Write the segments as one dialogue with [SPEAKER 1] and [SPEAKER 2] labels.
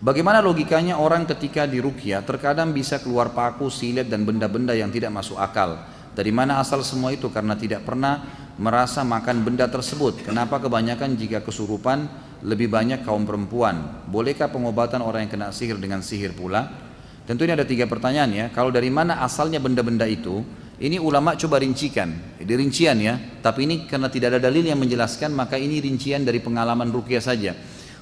[SPEAKER 1] Bagaimana logikanya orang ketika diruqyah terkadang bisa keluar paku, silet dan benda-benda yang tidak masuk akal? Dari mana asal semua itu? Karena tidak pernah merasa makan benda tersebut. Kenapa kebanyakan jika kesurupan lebih banyak kaum perempuan? Bolehkah pengobatan orang yang kena sihir dengan sihir pula? Tentu ini ada 3 pertanyaan ya. Kalau dari mana asalnya benda-benda itu? Ini ulama coba rincikan, di rincian ya. Tapi ini karena tidak ada dalil yang menjelaskan, maka ini rincian dari pengalaman ruqyah saja.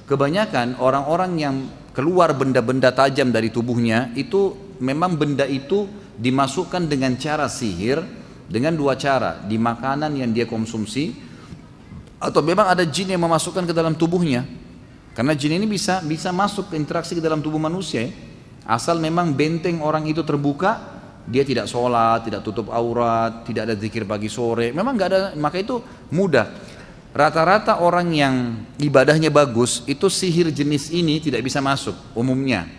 [SPEAKER 1] Kebanyakan orang-orang yang keluar benda-benda tajam dari tubuhnya itu memang benda itu dimasukkan dengan cara sihir dengan 2 cara, di makanan yang dia konsumsi atau memang ada jin yang memasukkan ke dalam tubuhnya. Karena jin ini bisa masuk interaksi ke dalam tubuh manusia ya. Asal memang benteng orang itu terbuka, dia tidak sholat, tidak tutup aurat, tidak ada zikir pagi sore, memang nggak ada, maka itu mudah. Rata-rata orang yang ibadahnya bagus itu sihir jenis ini tidak bisa masuk umumnya.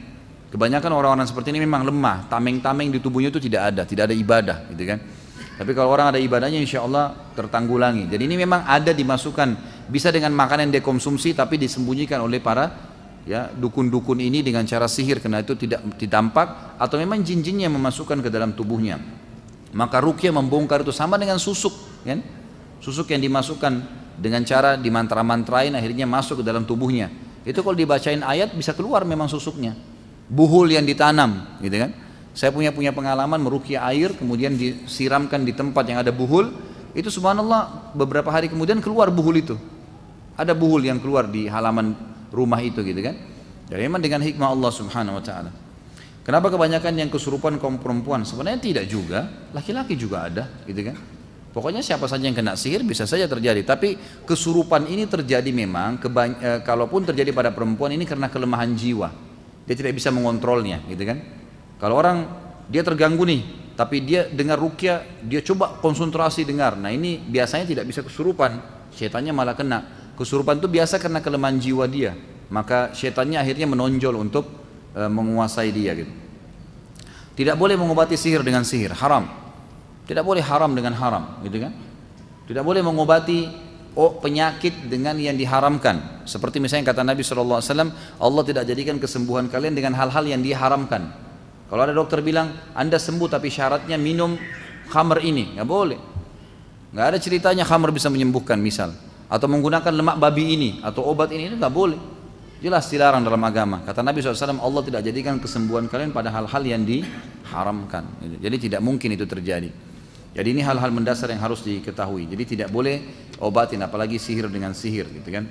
[SPEAKER 1] Kebanyakan orang-orang seperti ini memang lemah, tameng-tameng di tubuhnya itu tidak ada ibadah gitu kan. Tapi kalau orang ada ibadahnya insya Allah tertanggulangi. Jadi ini memang ada dimasukkan, bisa dengan makanan yang dia konsumsi tapi disembunyikan oleh para ya dukun-dukun ini dengan cara sihir, karena itu tidak ditampak atau memang jin-jinnya yang memasukkan ke dalam tubuhnya. Maka ruqyah membongkar itu sama dengan susuk kan? Susuk yang dimasukkan dengan cara dimantra-mantrain akhirnya masuk ke dalam tubuhnya. Itu kalau dibacain ayat bisa keluar memang susuknya. Buhul yang ditanam gitu kan. Saya punya pengalaman meruqyah air kemudian disiramkan di tempat yang ada buhul, itu subhanallah beberapa hari kemudian keluar buhul itu. Ada buhul yang keluar di halaman rumah itu gitu kan. Jadi memang dengan hikmah Allah Subhanahu wa taala. Kenapa kebanyakan yang kesurupan kaum perempuan? Sebenarnya tidak juga, laki-laki juga ada gitu kan. Pokoknya siapa saja yang kena sihir bisa saja terjadi. Tapi kesurupan ini terjadi memang, kalaupun terjadi pada perempuan ini karena kelemahan jiwa. Dia tidak bisa mengontrolnya gitu kan. Kalau orang dia terganggu nih, tapi dia dengar ruqyah, dia coba konsentrasi dengar. Nah ini biasanya tidak bisa kesurupan, setannya malah kena. Kesurupan itu biasa karena kelemahan jiwa dia. Maka setannya akhirnya menonjol untuk menguasai dia gitu. Tidak boleh mengobati sihir dengan sihir, haram. Tidak boleh haram dengan haram, gitu kan? Tidak boleh mengobati penyakit dengan yang diharamkan. Seperti misalnya kata Nabi SAW, Allah tidak jadikan kesembuhan kalian dengan hal-hal yang diharamkan. Kalau ada dokter bilang, Anda sembuh tapi syaratnya minum khamr ini, nggak boleh. Nggak ada ceritanya khamr bisa menyembuhkan misal. Atau menggunakan lemak babi ini, atau obat ini nggak boleh. Jelas dilarang dalam agama. Kata Nabi SAW, Allah tidak jadikan kesembuhan kalian pada hal-hal yang diharamkan. Jadi tidak mungkin itu terjadi. Jadi ini hal-hal mendasar yang harus diketahui. Jadi tidak boleh obatin apalagi sihir dengan sihir gitu kan.